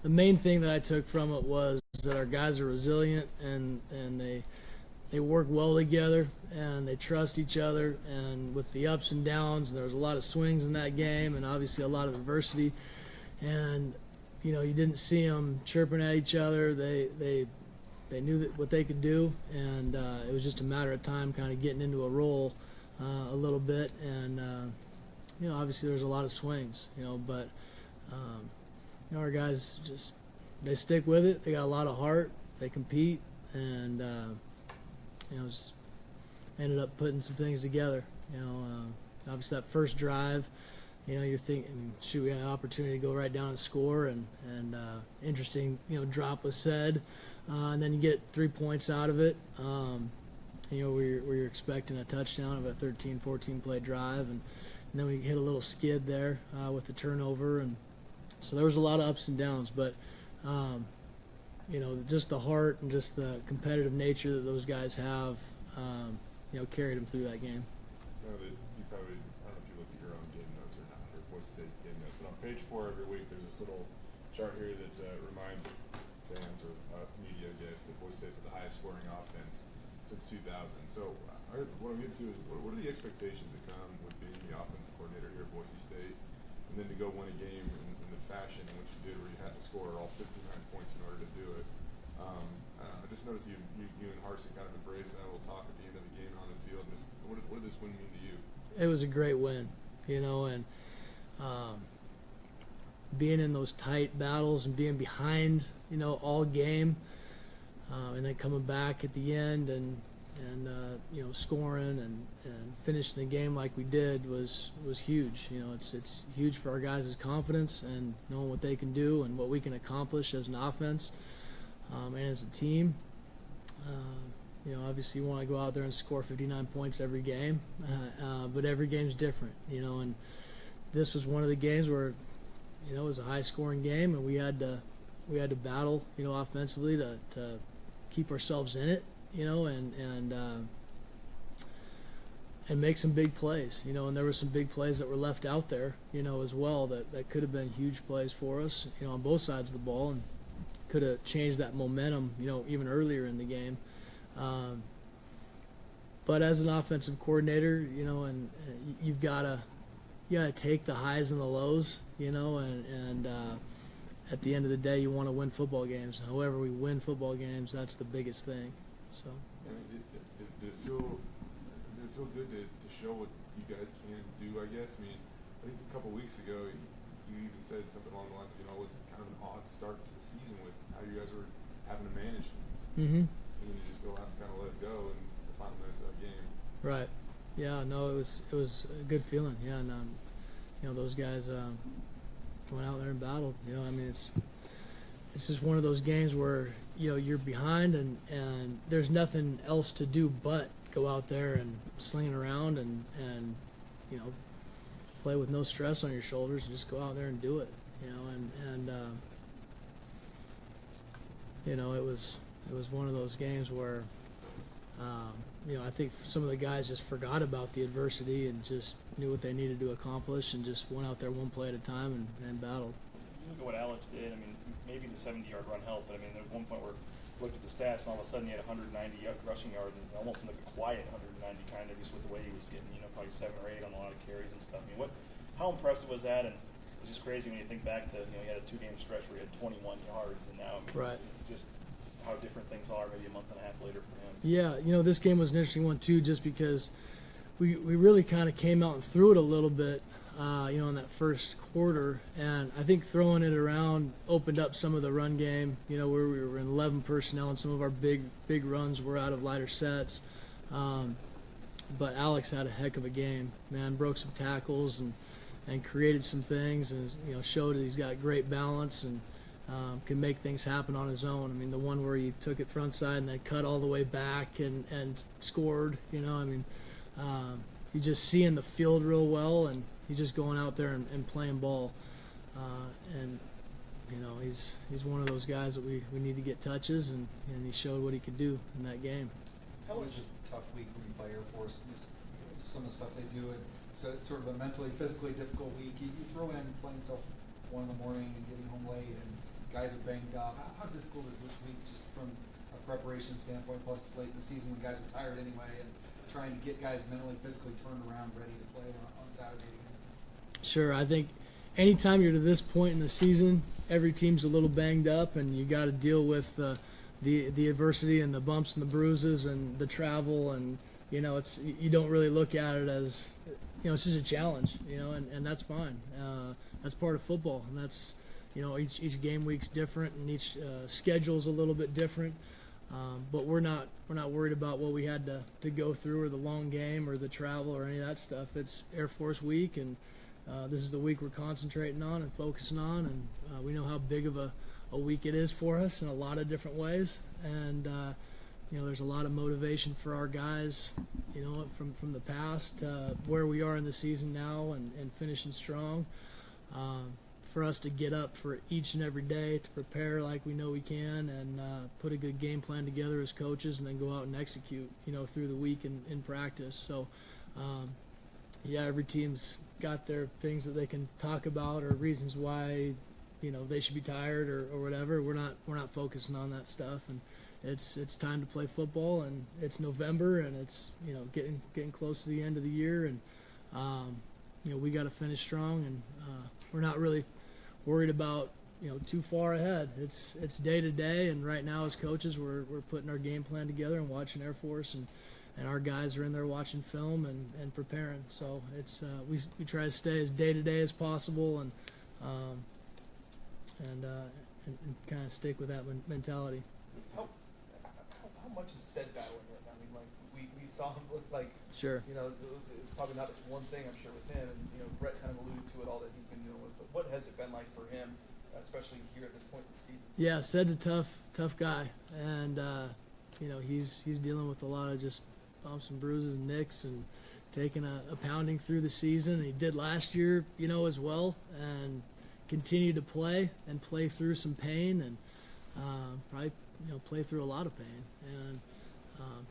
the main thing that I took from it was that our guys are resilient and they work well together and they trust each other. And with the ups and downs, there was a lot of swings in that game and obviously a lot of adversity. And you didn't see them chirping at each other. They knew what they could do, and it was just a matter of time, kind of getting into a roll a little bit. And obviously there was a lot of swings, but our guys they stick with it. They got a lot of heart. They compete, and just ended up putting some things together. Obviously that first drive, you're thinking, shoot, we had an opportunity to go right down and score, and interesting, drop was said, and then you get 3 points out of it. We're expecting a touchdown of a 13, 14 play drive, and then we hit a little skid there with the turnover, and so there was a lot of ups and downs, but just the heart and just the competitive nature that those guys have, carried them through that game. You probably, I don't know if you look at your own game notes or not, or Boise State game notes, but on page 4 every week there's this little chart here that reminds fans or media, I guess, that Boise State's the highest scoring offense since 2000. So what I'm getting to is, what are the expectations that come with being the offensive coordinator here at Boise State, and then to go win a game in the fashion in which you did, where you had to score all 59 points in order to do it? I just noticed you and Harsin kind of embracing that little talk at the end of the game on the field. What did this win mean to you? It was a great win, and being in those tight battles and being behind, all game, and then coming back at the end and scoring and finishing the game like we did was huge. It's huge for our guys' confidence and knowing what they can do and what we can accomplish as an offense and as a team. Obviously you want to go out there and score 59 points every game, but every game's different, and this was one of the games where, it was a high-scoring game, and we had to battle, offensively to keep ourselves in it, and make some big plays, and there were some big plays that were left out there, as well, that could have been huge plays for us, on both sides of the ball, and could have changed that momentum, even earlier in the game. But as an offensive coordinator, and you've got to take the highs and the lows, and at the end of the day, you want to win football games. However we win football games, that's the biggest thing. So. Did it feel good to show what you guys can do, I guess? I think a couple weeks ago, you even said something along the lines of, it was kind of an odd start to the season with how you guys were having to manage things. Mm-hmm. And then you just go out and kind of let it go in the final minutes of that game. Right. Yeah, no, it was a good feeling. Yeah, and those guys went out there and battled. It's just one of those games where you're behind and there's nothing else to do but go out there and sling it around and play with no stress on your shoulders and just go out there and do it. It was one of those games where I think some of the guys just forgot about the adversity and just knew what they needed to accomplish and just went out there one play at a time and battled. You look at what Alex did. Maybe the 70-yard run helped, but there was one point where I looked at the stats and all of a sudden he had 190 rushing yards and almost like a quiet 190 kind of, just with the way he was getting, probably 7 or 8 on a lot of carries and stuff. How impressive was that? And it's just crazy when you think back to, he had a 2-game stretch where he had 21 yards, and now right. It's just how different things are maybe a month and a half later for him. Yeah, this game was an interesting one too, just because we really kind of came out and threw it a little bit, in that first quarter, and I think throwing it around opened up some of the run game, where we were in 11 personnel and some of our big runs were out of lighter sets. But Alex had a heck of a game, man, broke some tackles and created some things and, showed that he's got great balance and can make things happen on his own. The one where he took it front side and then cut all the way back and scored, he's just seeing the field real well, and he's just going out there and playing ball. He's one of those guys that we need to get touches, and he showed what he could do in that game. How was it a tough week when you play Air Force? Some of the stuff they do, and so it's sort of a mentally, physically difficult week. You throw in playing until 1 in the morning and getting home late, and guys are banged up. How difficult is this week just from a preparation standpoint, plus it's late in the season when guys are tired anyway, and trying to get guys mentally, physically turned around, ready to play on Saturday again? Sure. I think anytime you're to this point in the season, every team's a little banged up, and you got to deal with the adversity and the bumps and the bruises and the travel, and it's you don't really look at it as it's just a challenge, and that's fine. That's part of football, and that's each game week's different, and each schedule's a little bit different. But we're not worried about what we had to go through, or the long game, or the travel, or any of that stuff. It's Air Force Week, and this is the week we're concentrating on and focusing on, and we know how big of a week it is for us in a lot of different ways. And there's a lot of motivation for our guys, from the past, where we are in the season now, and finishing strong. For us to get up for each and every day to prepare like we know we can, and put a good game plan together as coaches, and then go out and execute, through the week in practice. So, every team's got their things that they can talk about, or reasons why, they should be tired or whatever. We're not focusing on that stuff, and it's time to play football, and it's November, and it's getting close to the end of the year, and we got to finish strong, and we're not really worried about too far ahead. It's day to day, and right now as coaches we're putting our game plan together and watching Air Force, and our guys are in there watching film and preparing. So it's we try to stay as day to day as possible, and kind of stick with that mentality. How much is said that way right now? I mean, like we saw him look like, Sure. It's probably not just one thing, I'm sure, with him, and Brett kind of alluded to it, all that he's been dealing with. But what has it been like for him, especially here at this point in the season? Yeah, Ced's a tough guy, and he's dealing with a lot of just bumps and bruises and nicks, and taking a pounding through the season. He did last year, as well, and continue to play through some pain, and probably play through a lot of pain. And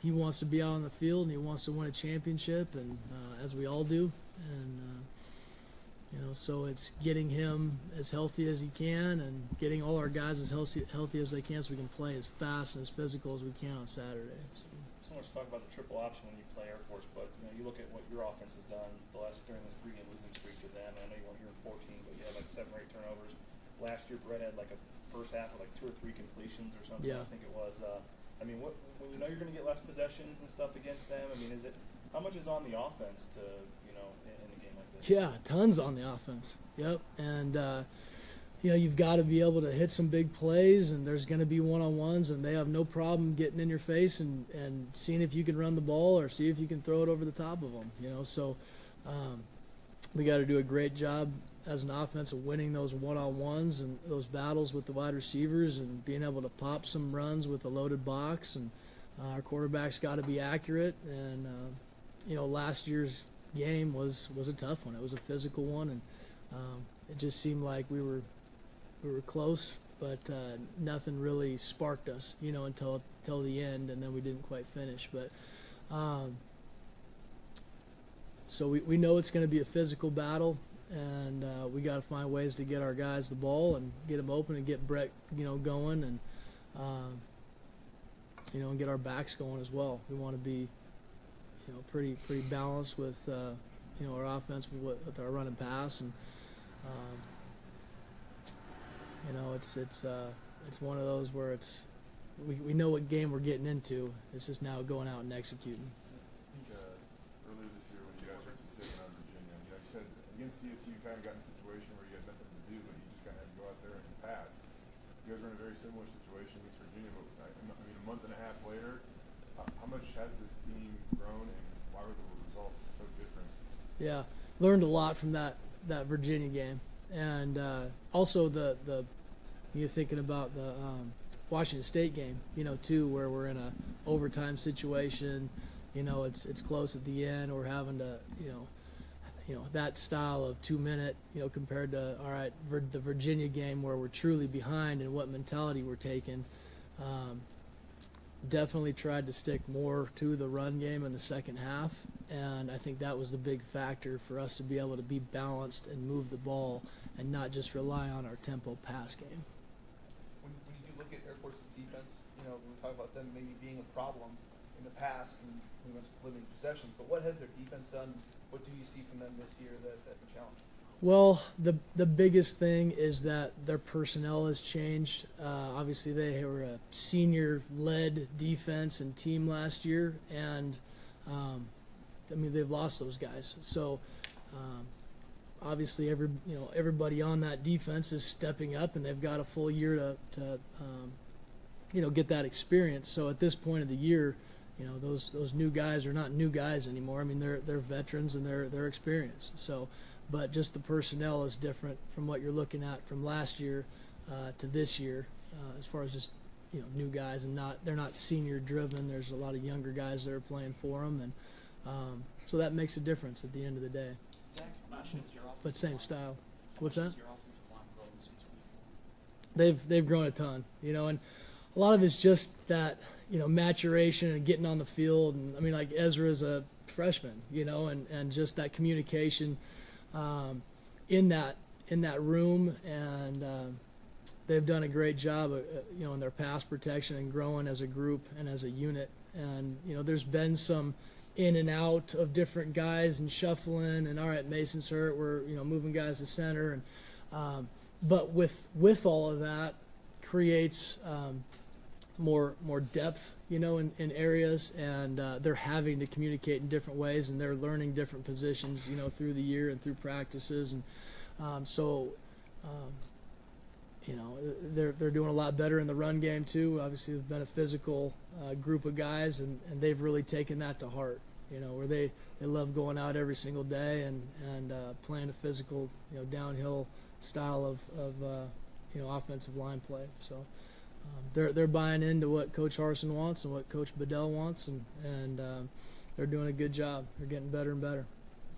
he wants to be out on the field, and he wants to win a championship, and as we all do. And so it's getting him as healthy as he can, and getting all our guys as healthy as they can, so we can play as fast and as physical as we can on Saturday. So much talk about the triple option when you play Air Force, but you look at what your offense has done during this 3-game losing streak to them. I know you weren't here in 14, but you had like 7 or 8 turnovers. Last year, Brett had like a first half with like 2 or 3 completions or something. Yeah. I think it was. When you're going to get less possessions and stuff against them, how much is on the offense to in a game like this? Yeah, tons on the offense. Yep, and you've got to be able to hit some big plays, and there's going to be one-on-ones, and they have no problem getting in your face and seeing if you can run the ball or see if you can throw it over the top of them. So we got to do a great job as an offense of winning those one-on-ones and those battles with the wide receivers, and being able to pop some runs with a loaded box. And our quarterback's got to be accurate. And last year's game was a tough one. It was a physical one, and it just seemed like we were close, but nothing really sparked us, until the end, and then we didn't quite finish. But so we know it's going to be a physical battle, and we got to find ways to get our guys the ball and get them open, and get Brett going, and and get our backs going as well. We want to be pretty balanced with our offense with our run and pass, and it's one of those where we know what game we're getting into. It's just now going out and executing. I think earlier this year when you guys were taking on Virginia, like you said, against CSU you kind of got in a situation where you had nothing to do, but you just kind of had to go out there and pass. You guys were in a very similar situation against Virginia, but a month and a half later, how much has this team grown, and why were the results so different? Yeah, learned a lot from that Virginia game, and also the you're thinking about the Washington State game, too, where we're in a overtime situation. It's close at the end. We're having to, that style of 2-minute, compared to the Virginia game where we're truly behind and what mentality we're taking. Definitely tried to stick more to the run game in the second half, and I think that was the big factor for us to be able to be balanced and move the ball and not just rely on our tempo pass game. Air Force's defense? You know, we talk about them maybe being a problem in the past and pretty much limiting possessions, but what has their defense done? What do you see from them this year that's a challenge? Well, the biggest thing is that their personnel has changed. Obviously, they were a senior-led defense and team last year, and I mean they've lost those guys. So obviously, everybody on that defense is stepping up, and they've got a full year to get that experience. So at this point of the year, those new guys are not new guys anymore. I mean they're veterans and they're experienced. So. But just the personnel is different from what you're looking at from last year to this year, as far as just new guys, and they're not senior driven. There's a lot of younger guys that are playing for them, and so that makes a difference at the end of the day. Zach, how much has your But same style. What's that? Has your offensive line grown since week 4? They've grown a ton, and a lot of it's just that maturation and getting on the field, and I mean like Ezra's a freshman, and just that communication. In that room, and they've done a great job, in their pass protection and growing as a group and as a unit. And there's been some in and out of different guys and shuffling. And all right, Mason's hurt. We're moving guys to center, and but with all of that creates more depth, in areas, and they're having to communicate in different ways, and they're learning different positions, through the year and through practices, and they're doing a lot better in the run game too. Obviously, they've been a physical group of guys, and they've really taken that to heart. Where they love going out every single day and playing a physical, downhill style of offensive line play. So. They're buying into what Coach Harsin wants and what Coach Bedell wants, and they're doing a good job. They're getting better and better.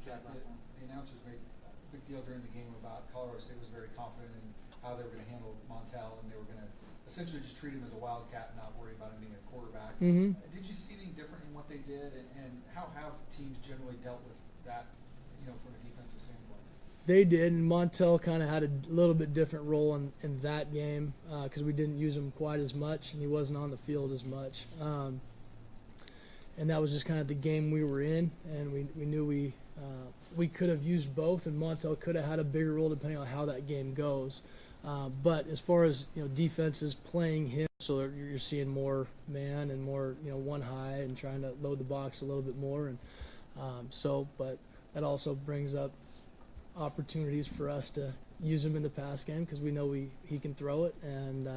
Zach, the announcers made a big deal during the game about Colorado State was very confident in how they were going to handle Montel, and they were going to essentially just treat him as a wildcat and not worry about him being a quarterback. Mm-hmm. Did you see anything different in what they did, and how have teams generally dealt with that, from a defensive standpoint? They did, and Montel kind of had a little bit different role in that game because we didn't use him quite as much, and he wasn't on the field as much. And that was just kind of the game we were in, and we knew we could have used both, and Montel could have had a bigger role depending on how that game goes. But as far as defenses playing him, so you're seeing more man and more one high and trying to load the box a little bit more, and but that also brings up opportunities for us to use him in the pass game because we know he can throw it, and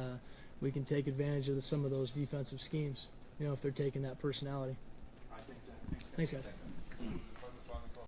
we can take advantage of some of those defensive schemes, if they're taking that personality. All right, thanks, Zach. Thanks, guys.